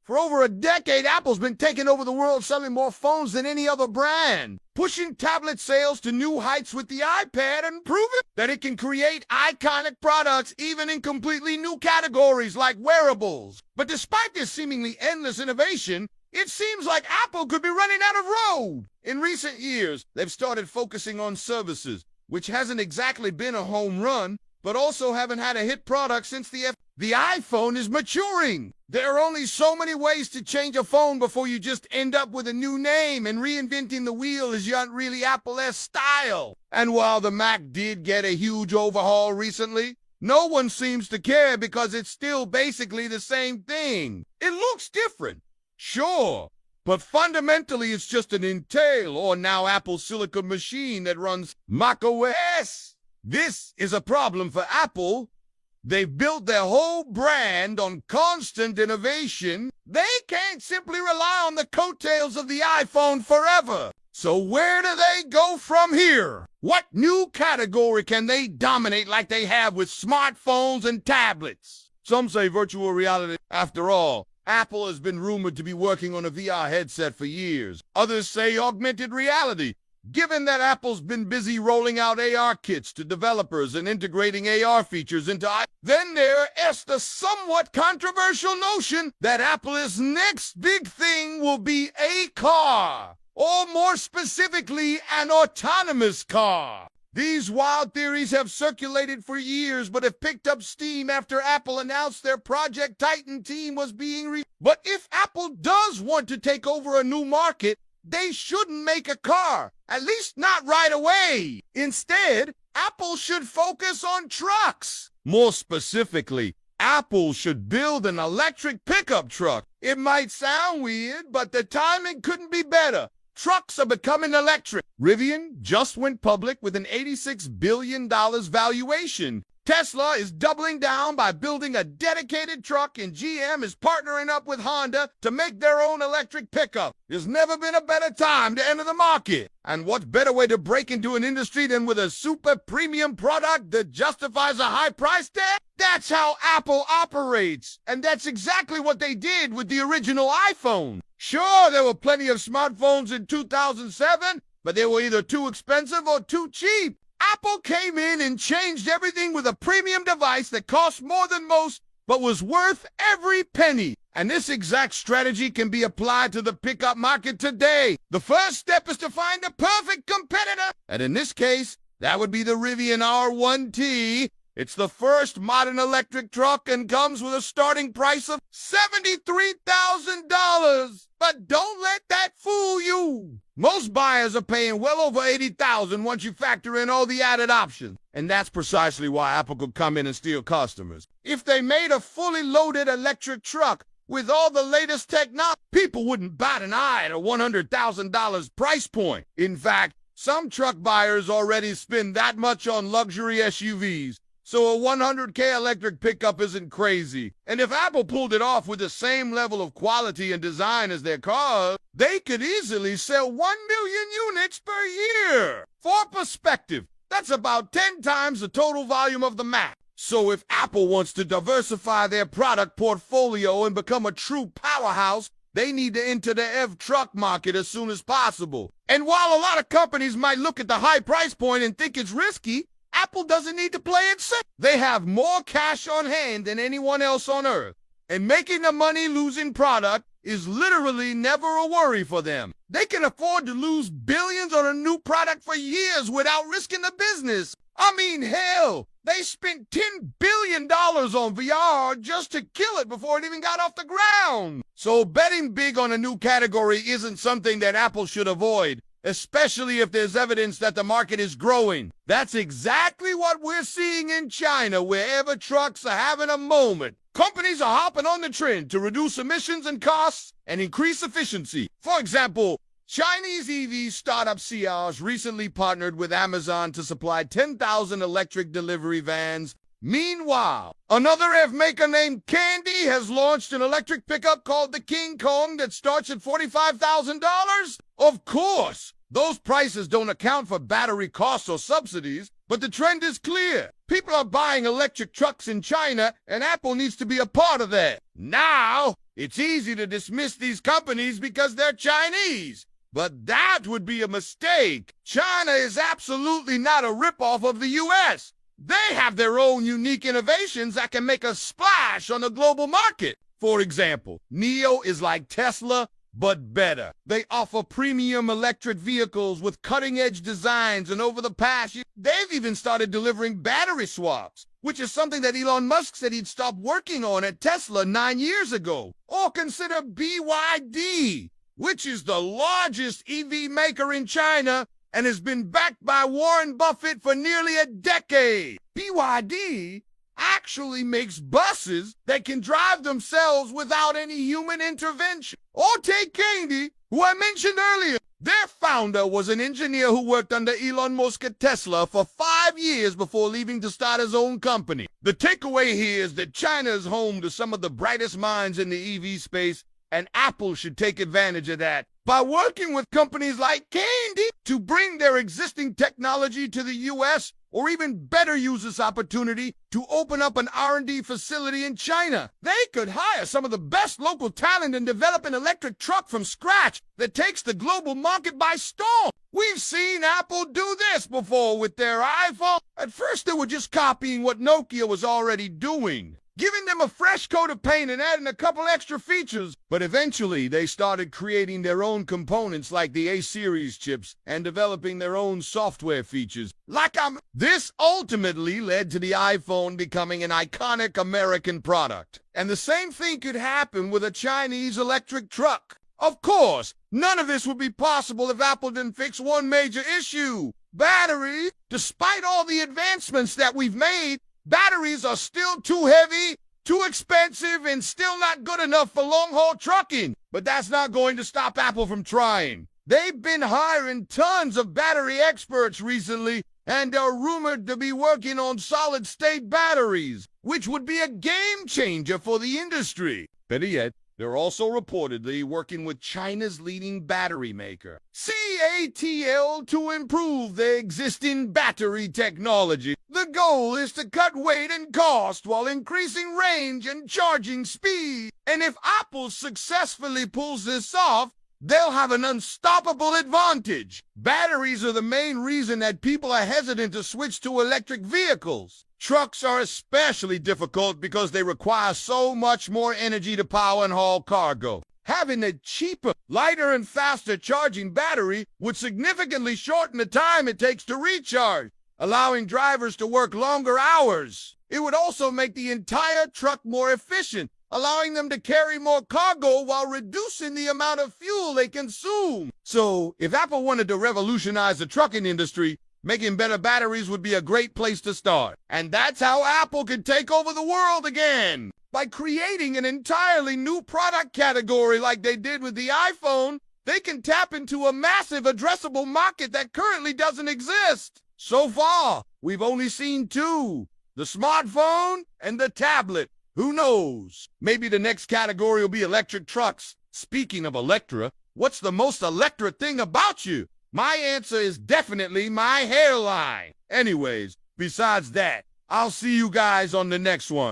For over a decade, Apple's been taking over the world, selling more phones than any other brand, pushing tablet sales to new heights with the iPad and proving that it can create iconic products even in completely new categories like wearables. But despite this seemingly endless innovation, it seems like Apple could be running out of road. In recent years, they've started focusing on services, which hasn't exactly been a home run, but also haven't had a hit product since the iPhone is maturing. There are only so many ways to change a phone before you just end up with a new name, and reinventing the wheel is not really Apple's style. And while the Mac did get a huge overhaul recently, no one seems to care because it's still basically the same thing. It looks different, sure, but fundamentally it's just an Intel or now Apple Silicon machine that runs macOS. This is a problem for Apple. They've built their whole brand on constant innovation. They can't simply rely on the coattails of the iPhone forever. So where do they go from here? What new category can they dominate like they have with smartphones and tablets? Some say virtual reality. After all, Apple has been rumored to be working on a VR headset for years. Others say augmented reality. Given that Apple's been busy rolling out AR kits to developers and integrating AR features into then there is the somewhat controversial notion that Apple's next big thing will be a car, or more specifically, an autonomous car. These wild theories have circulated for years, but have picked up steam after Apple announced their Project Titan team was being But if Apple does want to take over a new market, they shouldn't make a car, at least not right away. Instead, Apple should focus on trucks. More specifically, Apple should build an electric pickup truck. It might sound weird, but the timing couldn't be better. Trucks are becoming electric. Rivian just went public with an $86 billion valuation. Tesla is doubling down by building a dedicated truck, and GM is partnering up with Honda to make their own electric pickup. There's never been a better time to enter the market. And what better way to break into an industry than with a super premium product that justifies a high price tag? That's how Apple operates. And that's exactly what they did with the original iPhone. Sure, there were plenty of smartphones in 2007, but they were either too expensive or too cheap. Apple came in and changed everything with a premium device that cost more than most, but was worth every penny. And this exact strategy can be applied to the pickup market today. The first step is to find the perfect competitor. And in this case, that would be the Rivian R1T. It's the first modern electric truck and comes with a starting price of $73,000. But don't let that fool you. Most buyers are paying well over $80,000 once you factor in all the added options. And that's precisely why Apple could come in and steal customers. If they made a fully loaded electric truck with all the latest technology, people wouldn't bat an eye at a $100,000 price point. In fact, some truck buyers already spend that much on luxury SUVs. So a $100K electric pickup isn't crazy. And if Apple pulled it off with the same level of quality and design as their cars, they could easily sell 1 million units per year. For perspective, that's about 10 times the total volume of the Mac. So if Apple wants to diversify their product portfolio and become a true powerhouse, they need to enter the EV truck market as soon as possible. And while a lot of companies might look at the high price point and think it's risky, Apple doesn't need to play it safe. They have more cash on hand than anyone else on earth. And making a money-losing product is literally never a worry for them. They can afford to lose billions on a new product for years without risking the business. I mean, hell, they spent $10 billion on VR just to kill it before it even got off the ground. So betting big on a new category isn't something that Apple should avoid, especially if there's evidence that the market is growing. That's exactly what we're seeing in China, wherever trucks are having a moment. Companies are hopping on the trend to reduce emissions and costs and increase efficiency. For example, Chinese EV startup Xiao's recently partnered with Amazon to supply 10,000 electric delivery vans. Meanwhile, another EV maker named Candy has launched an electric pickup called the King Kong that starts at $45,000. Of course, those prices don't account for battery costs or subsidies, but the trend is clear. People are buying electric trucks in China, and Apple needs to be a part of that. Now, It's easy to dismiss these companies because they're Chinese, but that would be a mistake. China is absolutely not a ripoff of the US. They have their own unique innovations that can make a splash on the global market. For example, NIO is like Tesla, but better. They offer premium electric vehicles with cutting-edge designs, and over the past year, they've even started delivering battery swaps, which is something that Elon Musk said he'd stop working on at Tesla 9 years ago. Or consider BYD, which is the largest EV maker in China and has been backed by Warren Buffett for nearly a decade. BYD actually makes buses that can drive themselves without any human intervention. Or take Candy, who I mentioned earlier. Their founder was an engineer who worked under Elon Musk at Tesla for 5 years before leaving to start his own company. The takeaway here is that China is home to some of the brightest minds in the EV space, and Apple should take advantage of that by working with companies like Candy to bring their existing technology to the US, or even better use this opportunity to open up an R&D facility in China. They could hire some of the best local talent and develop an electric truck from scratch that takes the global market by storm. We've seen Apple do this before with their iPhone. At first, they were just copying what Nokia was already doing, giving them a fresh coat of paint and adding a couple extra features. But eventually, they started creating their own components like the A-series chips and developing their own software features. This ultimately led to the iPhone becoming an iconic American product. And the same thing could happen with a Chinese electric truck. Of course, none of this would be possible if Apple didn't fix one major issue: batteries. Despite all the advancements that we've made, batteries are still too heavy, too expensive, and still not good enough for long-haul trucking. But that's not going to stop Apple from trying. They've been hiring tons of battery experts recently and are rumored to be working on solid-state batteries, which would be a game-changer for the industry. Better yet, they're also reportedly working with China's leading battery maker, CATL, to improve their existing battery technology. The goal is to cut weight and cost while increasing range and charging speed. And if Apple successfully pulls this off, they'll have an unstoppable advantage. Batteries are the main reason that people are hesitant to switch to electric vehicles. Trucks are especially difficult because they require so much more energy to power and haul cargo. Having a cheaper, lighter, and faster charging battery would significantly shorten the time it takes to recharge, allowing drivers to work longer hours. It would also make the entire truck more efficient, allowing them to carry more cargo while reducing the amount of fuel they consume. So, if Apple wanted to revolutionize the trucking industry, making better batteries would be a great place to start. And that's how Apple could take over the world again. By creating an entirely new product category like they did with the iPhone, they can tap into a massive addressable market that currently doesn't exist. So far, we've only seen two: the smartphone and the tablet. Who knows? Maybe the next category will be electric trucks. Speaking of Electra, what's the most Electra thing about you? My answer is definitely my hairline. Anyways, besides that, I'll see you guys on the next one.